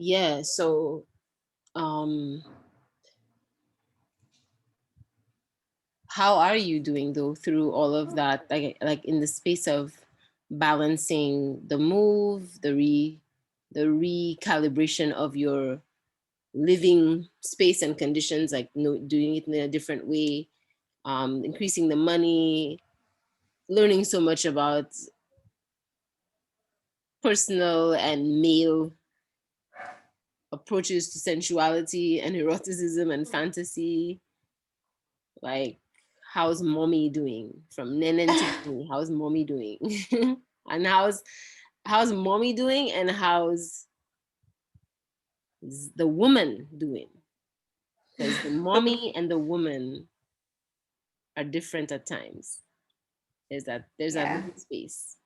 Yeah. So, um, how are you doing though through all of that? Like in the space of balancing the move, the recalibration of your living space and conditions, like doing it in a different way, increasing the money, learning so much about personal and male approaches to sensuality and eroticism and fantasy. Like, how's mommy doing? From Nenen to me, how's mommy doing? And how's mommy doing, and how's the woman doing? Because the mommy and the woman are different at times. There's that Yeah. little space.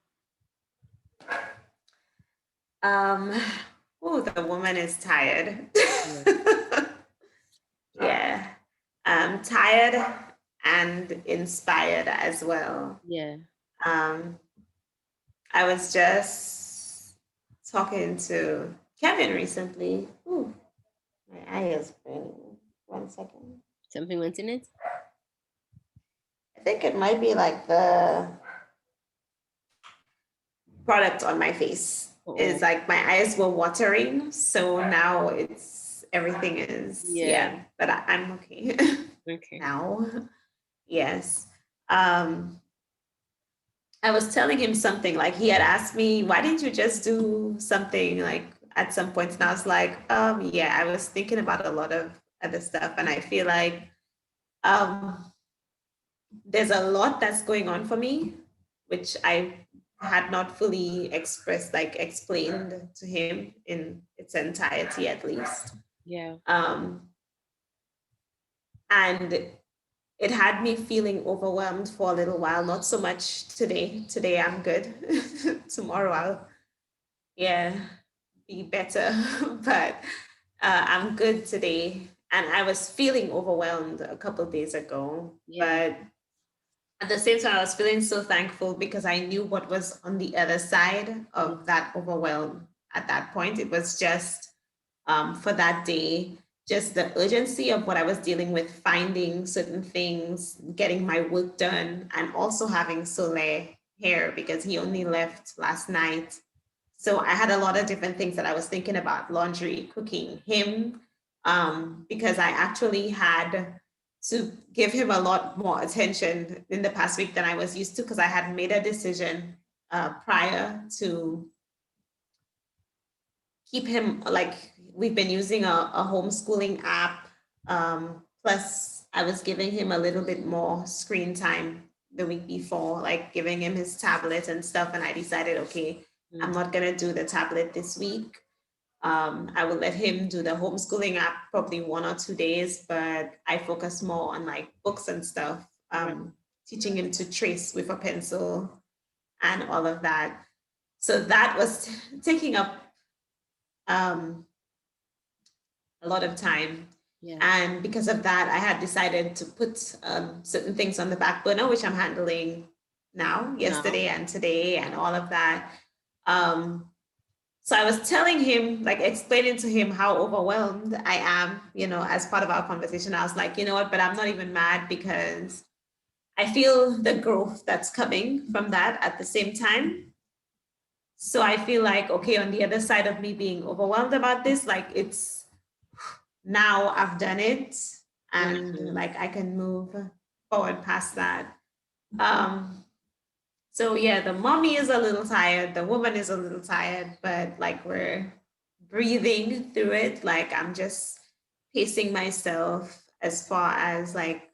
Um, oh, the woman is tired. Yeah. Yeah. Tired and inspired as well. Yeah. Um, I was just talking to Kevin recently. Ooh, my eye is burning. 1 second. Something went in it. I think it might be like the product on my face. Is Oh. like my eyes were watering, so now it's everything is, Yeah. yeah. But I'm okay Okay. now. Yes. Um, I was telling him something like he had asked me, why didn't you just do something like at some point? And I was like, yeah, I was thinking about a lot of other stuff. And I feel like um, there's a lot that's going on for me, which I had not fully expressed, like explained to him in its entirety, at least. Yeah. Um, and it had me feeling overwhelmed for a little while, not so much today. Today I'm good. Tomorrow I'll, yeah, be better. But I'm good today. And I was feeling overwhelmed a couple of days ago. Yeah. But at the same time, I was feeling so thankful because I knew what was on the other side Yeah. of that overwhelm at that point. It was just for that day, just the urgency of what I was dealing with, finding certain things, getting my work done, and also having Soleil here because he only left last night. So I had a lot of different things that I was thinking about: laundry, cooking, him, because I actually had to give him a lot more attention in the past week than I was used to because I had made a decision prior to keep him, like, we've been using a homeschooling app. Plus I was giving him a little bit more screen time the week before, like giving him his tablet and stuff. And I decided, okay, I'm Mm. not going to do the tablet this week. I will let him do the homeschooling app probably 1 or 2 days, but I focus more on like books and stuff, Right. teaching him to trace with a pencil and all of that. So that was taking up um, a lot of time. Yeah. And because of that, I had decided to put certain things on the back burner, which I'm handling now, Now. yesterday and today, and all of that. Um, so I was telling him, like explaining to him how overwhelmed I am, as part of our conversation. I was like, you know what, but I'm not even mad because I feel the growth that's coming from that at the same time. So I feel like, okay, on the other side of me being overwhelmed about this, like it's now I've done it and Mhm. like I can move forward past that. Um, so yeah, the mommy is a little tired, the woman is a little tired, but like we're breathing through it. Like I'm just pacing myself as far as like,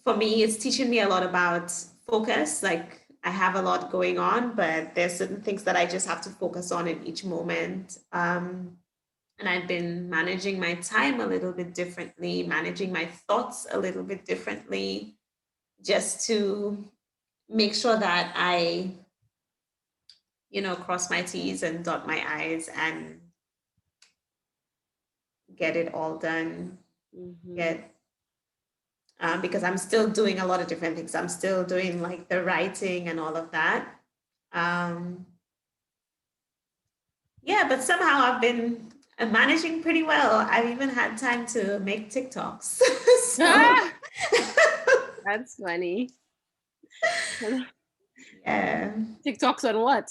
for me, it's teaching me a lot about focus. Like I have a lot going on, but there's certain things that I just have to focus on in each moment. And I've been managing my time a little bit differently, managing my thoughts a little bit differently, just to make sure that I, cross my T's and dot my I's and get it all done. Mhm. Get Because I'm still doing a lot of different things. I'm still doing like the writing and all of that. Um, Yeah, but somehow I've been managing pretty well. I've even had time to make TikToks. So, Ah, that's funny. yeah. TikToks on what?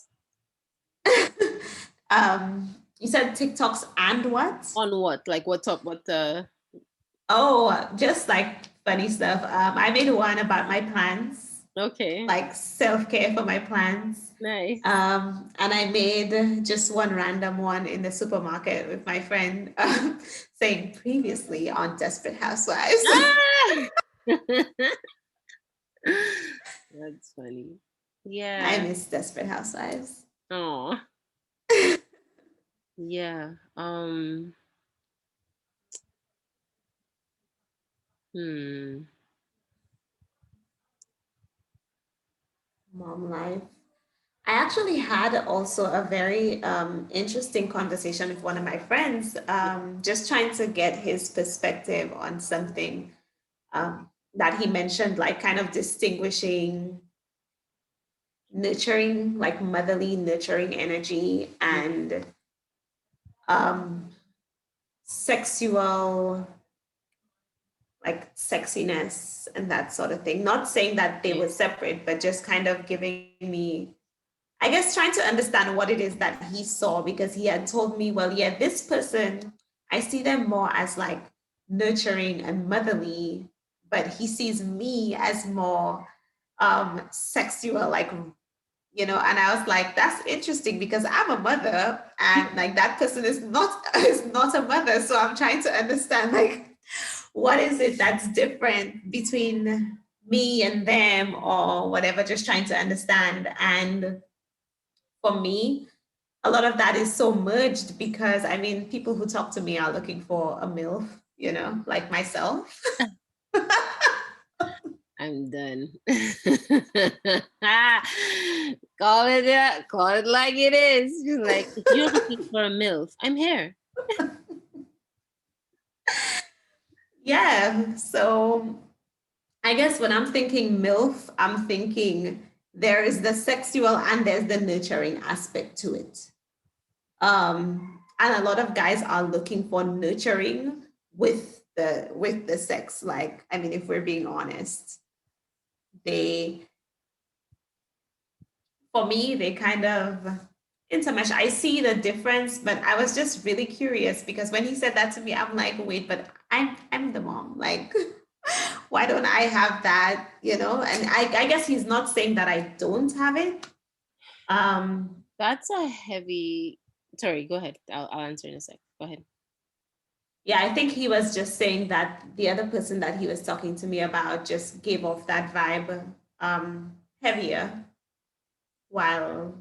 You said TikToks and what? On what? Like what's up? What Oh, just like funny stuff. I made one about my plants, okay. like self care for my plants. Nice. And I made just one random one in the supermarket with my friend saying previously on Desperate Housewives. Ah! That's funny. I Yeah. miss Desperate Housewives. Oh, yeah. Hmm. Mom life. I actually had also a very interesting conversation with one of my friends, just trying to get his perspective on something that he mentioned, like kind of distinguishing nurturing, like motherly nurturing energy and um, sexual, like sexiness and that sort of thing. Not saying that they Okay. were separate, but just kind of giving me, I guess, trying to understand what it is that he saw because he had told me, well, yeah, this person, I see them more as like nurturing and motherly, but he sees me as more sexual, like, and I was like, that's interesting because I'm a mother and like that person is not a mother. So I'm trying to understand like what is it that's different between me and them or whatever, just trying to understand. And for me, a lot of that is so merged because I mean, people who talk to me are looking for a MILF, like myself. I'm done. Call it like it is. Just like if you're looking for a MILF, I'm here. Yeah. So I guess when I'm thinking MILF, I'm thinking there is the sexual and there's the nurturing aspect to it. And a lot of guys are looking for nurturing with the sex. Like, I mean, if we're being honest, they for me, they kind of intermesh. I see the difference, but I was just really curious because when he said that to me, I'm like, wait, but I'm the mom. Like, why don't I have that? And I guess he's not saying that I don't have it. Um, That's a heavy. Sorry, go ahead. I'll answer in a sec. Go ahead. yeah, I think he was just saying that the other person that he was talking to me about just gave off that vibe heavier while,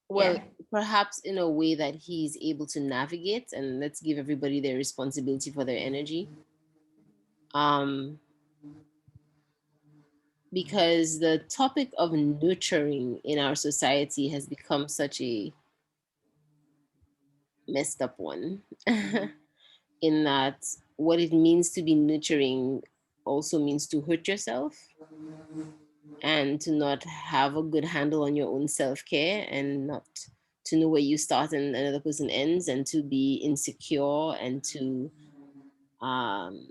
Well, yeah. perhaps in a way that he's able to navigate, and let's give everybody their responsibility for their energy. Um, because the topic of nurturing in our society has become such a messed up one. In that what it means to be nurturing also means to hurt yourself and to not have a good handle on your own self-care and not to know where you start and another person ends and to be insecure and to um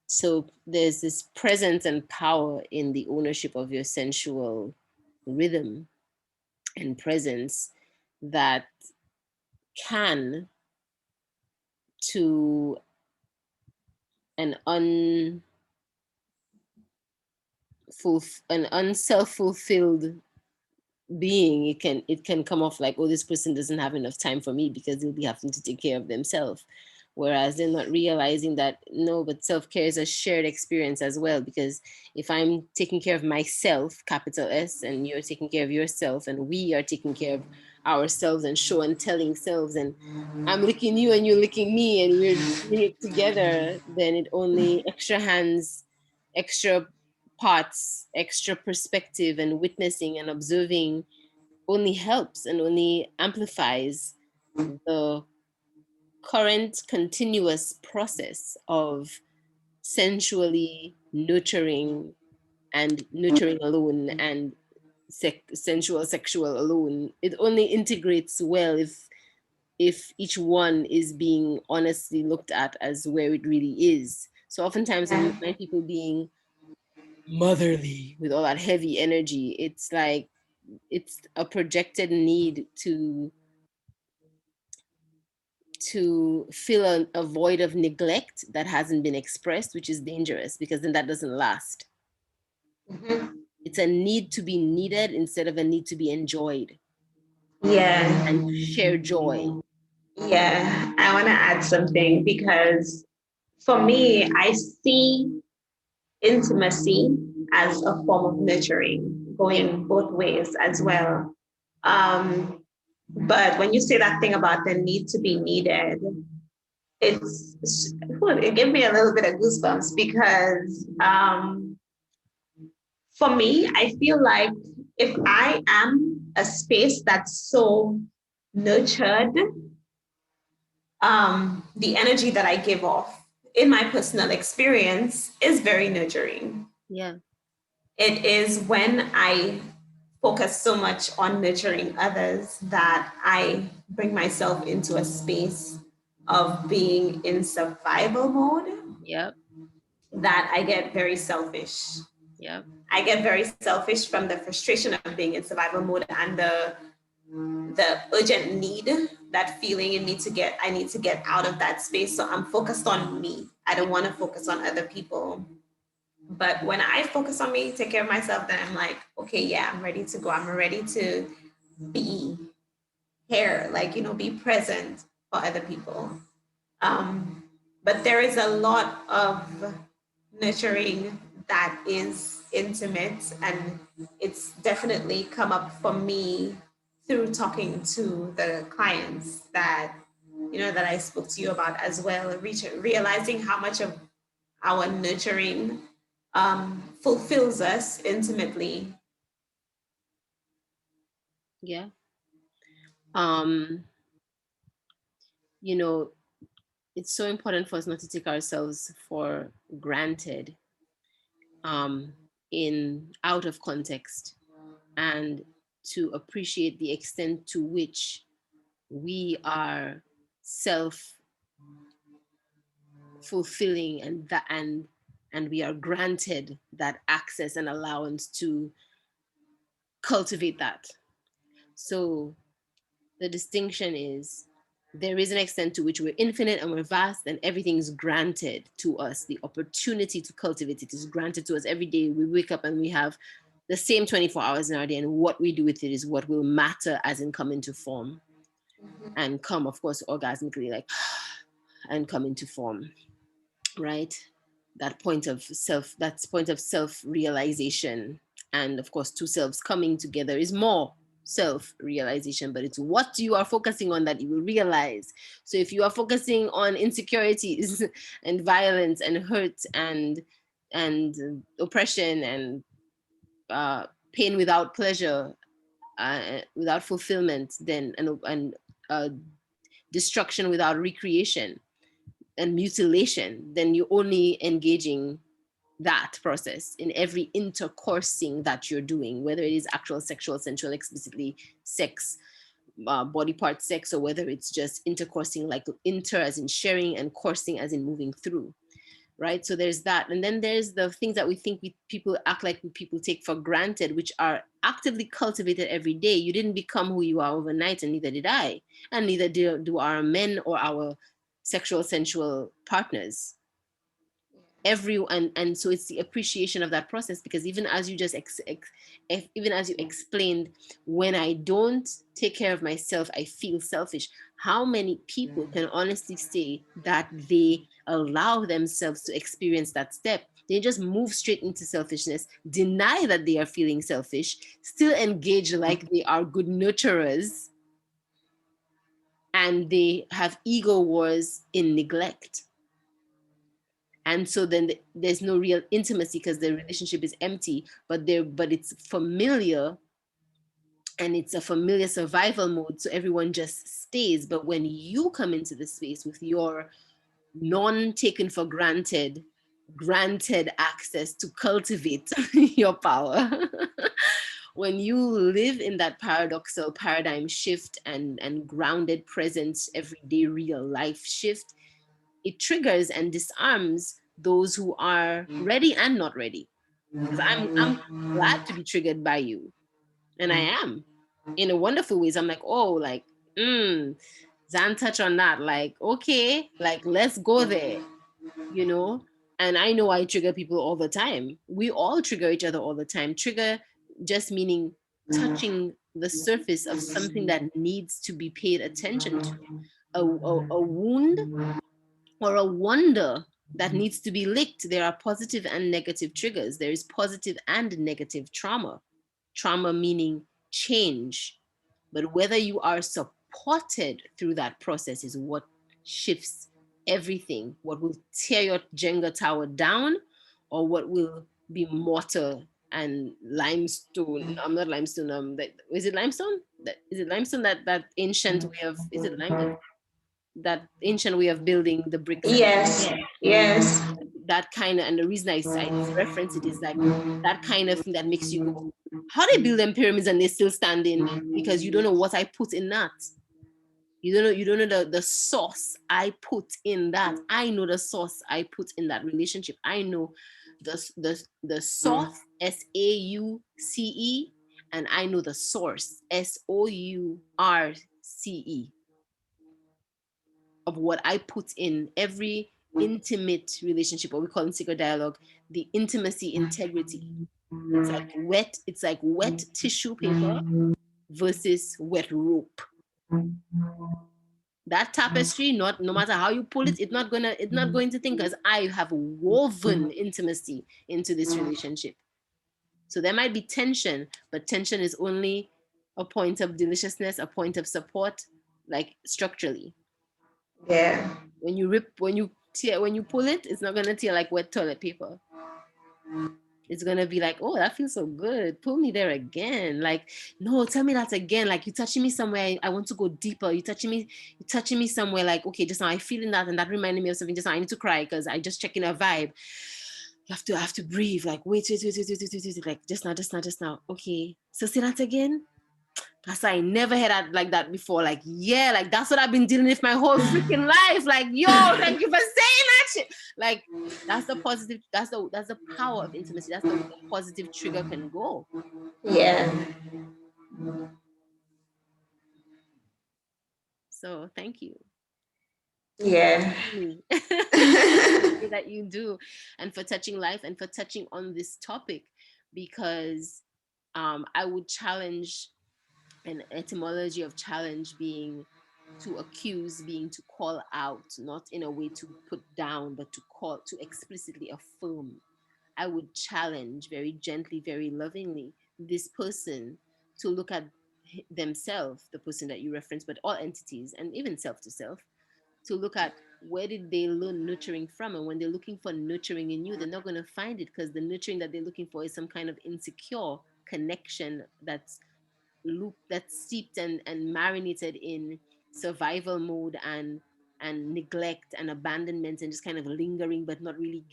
so there's this presence and power in the ownership of your sensual rhythm and presence that can to an an unself-fulfilled being, it can come off like, oh, this person doesn't have enough time for me because they'll be having to take care of themselves, whereas they're not realizing that no, but self-care is a shared experience as well, because if I'm taking care of myself, capital S, and you're taking care of yourself, and we are taking care of ourselves and show and telling selves, and I'm licking you and you're licking me and we're doing it together, then it only extra hands, extra parts, extra perspective, and witnessing and observing only helps and only amplifies the current continuous process of sensually nurturing and nurturing alone and sensual, sexual alone. It only integrates well if each one is being honestly looked at as where it really is. So oftentimes when you Yeah. find people being motherly with all that heavy energy, it's like it's a projected need to fill a void of neglect that hasn't been expressed, which is dangerous because then that doesn't last. Mhm. It's a need to be needed instead of a need to be enjoyed Yeah. and to share joy. Yeah. I want to add something because for me, I see intimacy as a form of nurturing, Yeah, going both ways as well. Um, but when you say that thing about the need to be needed, it gave me a little bit of goosebumps because for me, I feel like if I am a space that's so nurtured, the energy that I give off in my personal experience is very nurturing. yeah, It is when I focus so much on nurturing others that I bring myself into a space of being in survival mode yeah, that I get very selfish. yeah, I get very selfish from the frustration of being in survival mode and the urgent need, that feeling in me to get, I need to get out of that space. So I'm focused on me. I yeah, don't want to focus on other people. But when I focus on me, take care of myself, then I'm like, okay, yeah, I'm ready to go. I'm ready to be here, like, be present for other people. Um, but there is a lot of nurturing that is intimate, and it's definitely come up for me through talking to the clients that I spoke to you about as well, realizing how much of our nurturing fulfills us intimately. yeah. Um, you know, it's so important for us not to take ourselves for granted um, in out of context, and to appreciate the extent to which we are self fulfilling, and we are granted that access and allowance to cultivate that. So the distinction is there is an extent to which we're infinite and we're vast, and everything is granted to us. The opportunity to cultivate it is granted to us every day. We wake up and we have the same 24 hours in our day, and what we do with it is what will matter as in come into form and come, of course, orgasmically, like, and come into form, right? That's point of self realization. And of course, two selves coming together is more self realization, but it's what you are focusing on that you will realize. So if you are focusing on insecurities and violence and hurt and oppression and pain without pleasure, without fulfillment, then and destruction without recreation and mutilation, then you're only engaging that process in every intercoursing that you're doing, whether it is actual sexual, sensual, explicitly sex, body part sex, or whether it's just intercoursing, like inter as in sharing and coursing as in moving through, right? So there's that. And then there's the things that we think people act like people take for granted, which are actively cultivated every day. You didn't become who you are overnight, and neither did I, and neither do our men or our sexual, sensual partners. And so it's the appreciation of that process, because even as you just even as you explained, when I don't take care of myself, I feel selfish. How many people can honestly say that they allow themselves to experience that step? They just move straight into selfishness, deny that they are feeling selfish, still engage like they are good nurturers, and they have ego wars in neglect. And so then there's no real intimacy because the relationship is empty, but it's familiar, and it's a familiar survival mode, so everyone just stays. But when you come into the space with your non taken for granted access to cultivate your power, when you live in that paradoxal paradigm shift and grounded presence, everyday real life shift, it triggers and disarms those who are ready and not ready. Because I'm glad to be triggered by you, and I am in a wonderful ways. I'm like, oh, like, Zan touch on that, like, okay, like let's go there, you know. And I know I trigger people all the time. We all trigger each other all the time. Trigger just meaning touching the surface of something that needs to be paid attention to, a wound or a wonder that needs to be licked. There are positive and negative triggers. There is positive and negative trauma. Trauma meaning change. But whether you are supported through that process is what shifts everything. What will tear your Jenga tower down, or what will be mortar and limestone. I'm not limestone. That, is it limestone? That is it limestone? That ancient way of, is it lime? That ancient way of building the bricks and Yes, yeah, yes, that kind of, and the reason I reference it is like that kind of thing that makes you go, how they build them pyramids and they're still standing? Because you don't know what I put in that. You don't know the sauce I put in that. I know the sauce I put in that relationship. I know the sauce, SAUCE, and I know the source, SOURCE, of what I put in every intimate relationship, what we call in secret dialogue, the intimacy integrity. It's like wet tissue paper versus wet rope. That tapestry, not no matter how you pull it, it's not going to think, because I have woven intimacy into this relationship. So there might be tension, but tension is only a point of deliciousness, a point of support, like structurally. yeah, When you pull it, it's not gonna tear like wet toilet paper. It's gonna be like, oh, that feels so good. Pull me there again. Like, no, tell me that again. Like, you touching me somewhere, I want to go deeper. You touching me somewhere, like, okay, just now I feeling that, and that reminded me of something. Just now I need to cry because I just checking a vibe. You have to breathe. Like, wait. Like, just now. Okay. So say that again. That's why I never had that like that before. Like, yeah, like that's what I've been dealing with my whole freaking life. Like, yo, thank you for saying that shit. Like, that's the positive, that's the power of intimacy. That's the way a positive trigger can go. yeah, So thank you. yeah. Me. That you do, and for touching life and for touching on this topic, because I would challenge an etymology of challenge being to accuse, being to call out, not in a way to put down, but to explicitly affirm. I would challenge very gently, very lovingly, this person to look at themselves, the person that you reference, but all entities and even self to self, to look at where did they learn nurturing from. And when they're looking for nurturing in you, they're not going to find it, because the nurturing that they're looking for is some kind of insecure connection that's steeped and marinated in survival mode and neglect and abandonment, and just kind of lingering, but not really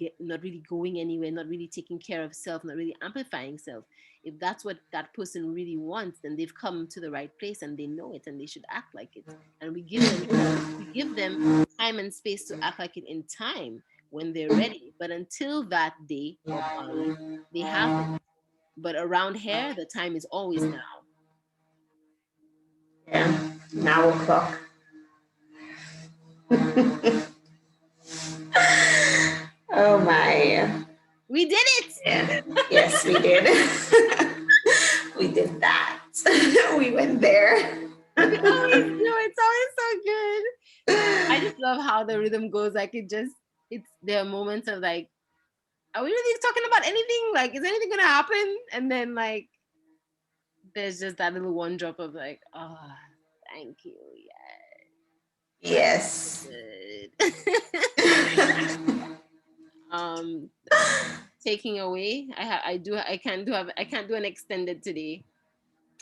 going anywhere, not really taking care of self, not really amplifying self. If that's what that person really wants, then they've come to the right place and they know it, and they should act like it. And we give them time and space to act like it in time when they're ready. But until that day or Bali, they haven't. But around here, the time is always now. Yeah. Now o'clock. Oh my. We did it. Yeah. Yes, we did. We did that. We went there. We always do. It's always so good. I just love how the rhythm goes. Like, it's there are moments of like, are we really talking about anything? Like, is anything gonna happen? And then like, there's just that little one drop of like, oh, thank you. Yes. Yeah, good. um, taking away. I can't do an extended today.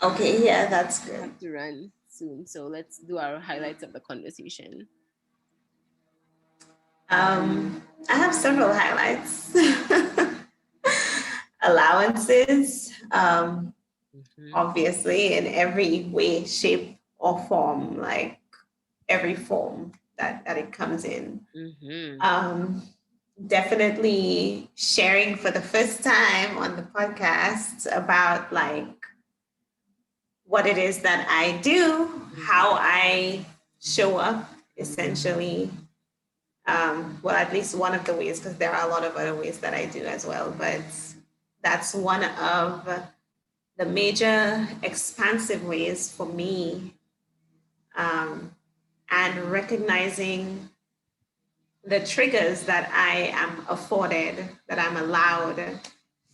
Okay, yeah, that's I good. have to run soon. So let's do our highlights of the conversation. I have several highlights. Allowances. Mm-hmm. obviously, in every way, shape, or form, like every form that it comes in. Mm-hmm. Um, Definitely sharing for the first time on the podcast about like what it is that I do, how Mm-hmm. I show up essentially. Well, at least one of the ways, because there are a lot of other ways that I do as well, but that's one of the major expansive ways for me. Um, and recognizing the triggers that I am afforded, that I'm allowed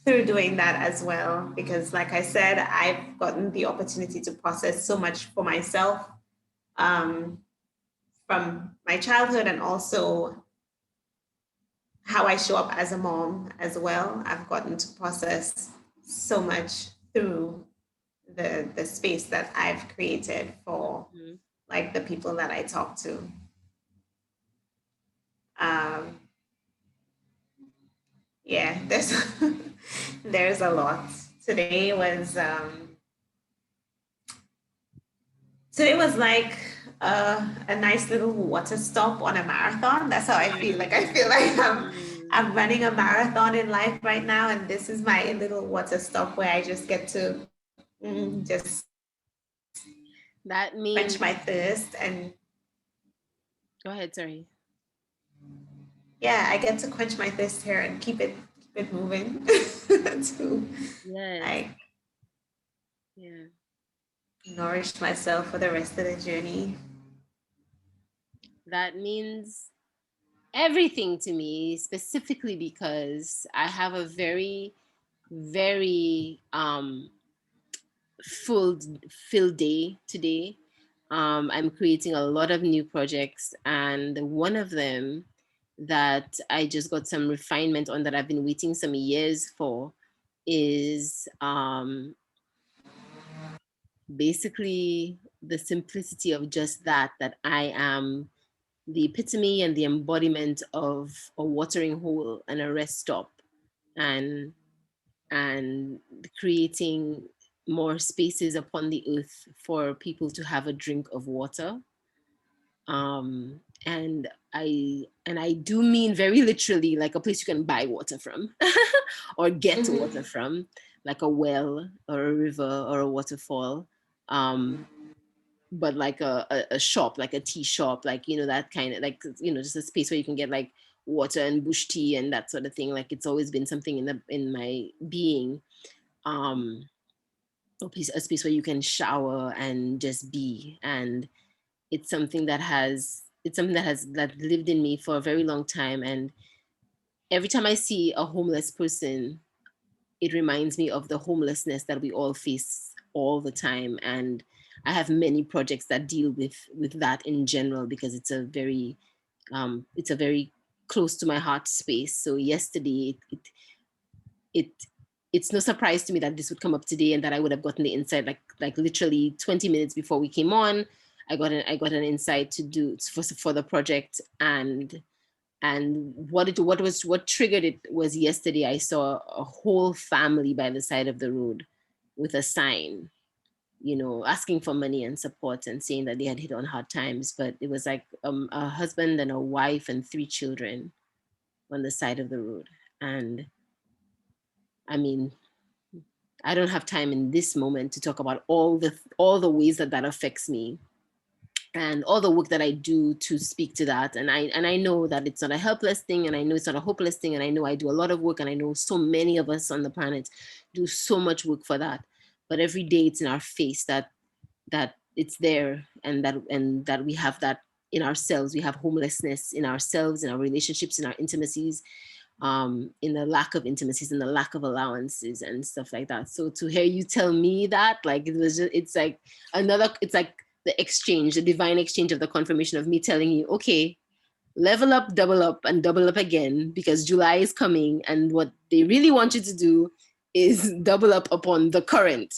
through doing that as well. Because, like I said, I've gotten the opportunity to process so much for myself um, from my childhood and also how I show up as a mom as well. I've gotten to process so much through the space that I've created for Mm-hmm. like the people that I talk to. Um, yeah, there's there's a lot. Today was today was like a nice little water stop on a marathon. That's how I feel. Like I feel like Mm-hmm. I'm running a marathon in life right now, and this is my little water stop where I just get to just quench my That thirst means, and go ahead, sorry. yeah, I get to quench my thirst here and keep it moving to Yes. like Yeah. nourish myself for the rest of the journey. That means everything to me, specifically because I have a very, very full full day today. I'm creating a lot of new projects, and one of them that I just got some refinement on that I've been waiting some years for is basically the simplicity of just that I am the epitome and the embodiment of a watering hole and a rest stop, and and creating more spaces upon the earth for people to have a drink of water. And I do mean very literally like a place you can buy water from or get water Mm-hmm. from, like a well or a river or a waterfall. Um, but like a shop, like a tea shop, like, you know, that kind of like, you know, just a space where you can get like water and bush tea and that sort of thing. Like it's always been something in my being. Um, a space where you can shower and just be. And it's something that lived in me for a very long time. And every time I see a homeless person, it reminds me of the homelessness that we all face all the time. And I have many projects that deal with that in general, because it's a very close to my heart space. So yesterday it it's no surprise to me that this would come up today and that I would have gotten the insight like literally 20 minutes before we came on. I got an insight to do for the project. And what triggered it was yesterday I saw a whole family by the side of the road with a sign, you know, asking for money and support and saying that they had hit on hard times. But it was like a husband and a wife and three children on the side of the road. And I mean, I don't have time in this moment to talk about all the ways that affects me and all the work that I do to speak to that. And I know that it's not a helpless thing, and I know it's not a hopeless thing, and I know I do a lot of work, and I know so many of us on the planet do so much work for that. But every day it's in our face that it's there, and that we have that in ourselves. We have homelessness in ourselves, in our relationships, in our intimacies, in the lack of intimacies, in the lack of allowances and stuff like that. So to hear you tell me that, like it's like it's like the exchange, the divine exchange of the confirmation of me telling you, okay, level up, and double up again, because July is coming, and what they really want you to do is double up upon the current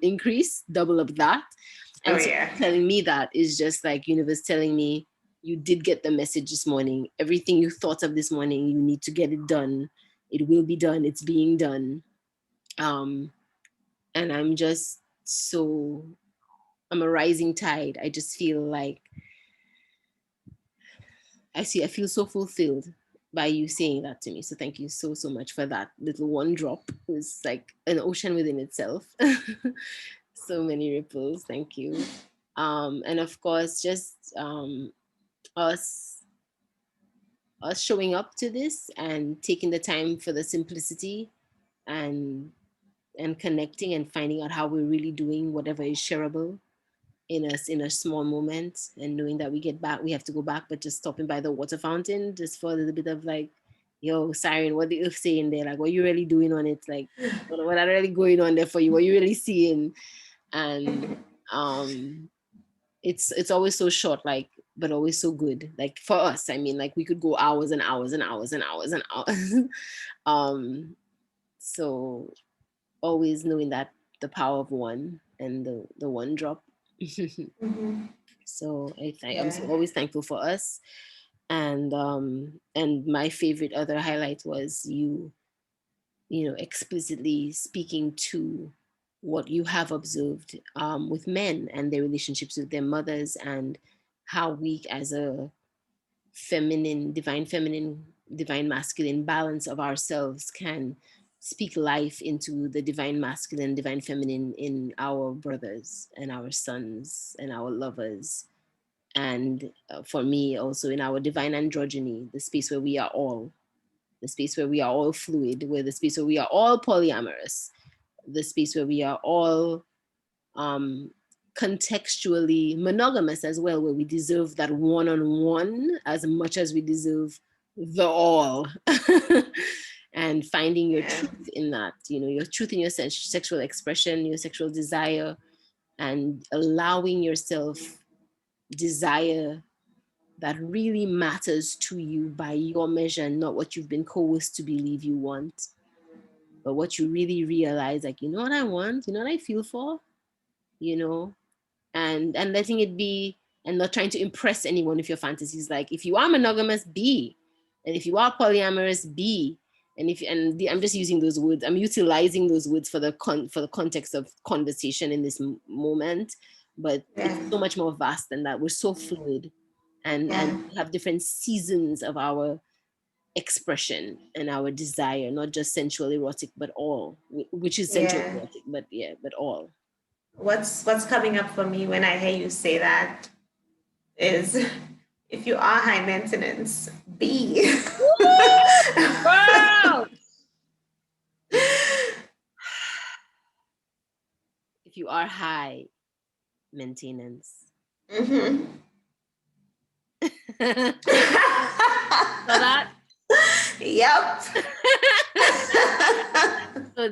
increase, double up that. Oh And so yeah. telling me that is just like universe telling me, you did get the message this morning. Everything you thought of this morning, you need to get it done. It will be done. It's being done. And I'm just so, I'm a rising tide. I just feel like I feel so fulfilled by you saying that to me. So thank you so, so much for that little one drop. It was like an ocean within itself. So many ripples. Thank you. And of course, just us us showing up to this and taking the time for the simplicity and connecting and finding out how we're really doing whatever is shareable in a small moment, and knowing that we have to go back, but just stopping by the water fountain just for a little bit of like, yo, Siren, what the earth saying there? Like, what you really doing on it? Like, what are really going on there for you? What you really seeing? And um it's always so short, like, but always so good. Like for us, I mean, like we could go hours and hours and hours and hours and hours. So always knowing that the power of one and the one drop. Mm-hmm. So I'm Yeah. so always thankful for us. And my favorite other highlight was you explicitly speaking to what you have observed with men and their relationships with their mothers, and how we as a feminine, divine masculine balance of ourselves can speak life into the divine masculine, divine feminine in our brothers and our sons and our lovers. And for me, also in our divine androgyny, the space where we are all, the space where we are all fluid, where the space where we are all polyamorous, the space where we are all um, contextually monogamous as well, where we deserve that one-on-one as much as we deserve the all. And finding your Yeah. truth in that, your truth in your sexual expression, your sexual desire, and allowing yourself desire that really matters to you by your measure, and not what you've been coerced to believe you want, but what you really realize, like, you know what I want, you know what I feel for, you know, and letting it be, and not trying to impress anyone with your fantasies. Like, if you are monogamous, be, and if you are polyamorous, be. I'm just using those words, I'm utilizing those words for the context of conversation in this moment, but Yeah. it's so much more vast than that. We're so fluid, and Yeah. we have different seasons of our expression and our desire, not just sensual erotic, but all, which is sensual Yeah. erotic, but yeah, but all. What's coming up for me when I hear you say that is, if you are high maintenance, be. Wow! If you are high maintenance. Mm-hmm. So that, Yep. so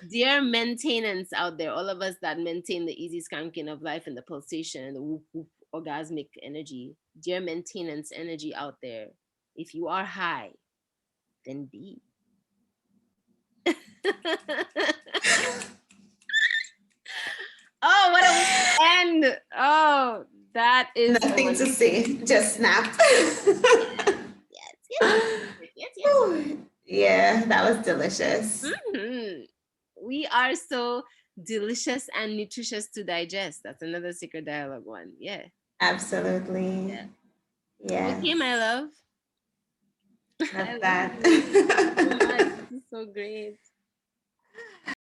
dear maintenance out there, all of us that maintain the easy skanking of life and the pulsation and the whoop whoop orgasmic energy, dear maintenance energy out there, if you are high, then be. Oh, what a way to end. Oh, that is a Nothing to wonderful. say, just snap. Yes, yes, yes, yes, yes. Yeah, that was delicious. Mhm. We are so delicious and nutritious to digest. That's another secret dialogue one. Yeah. Absolutely. Yeah. Okay, Yes. my love. I Love love that. you. Thank you so much. This is so great.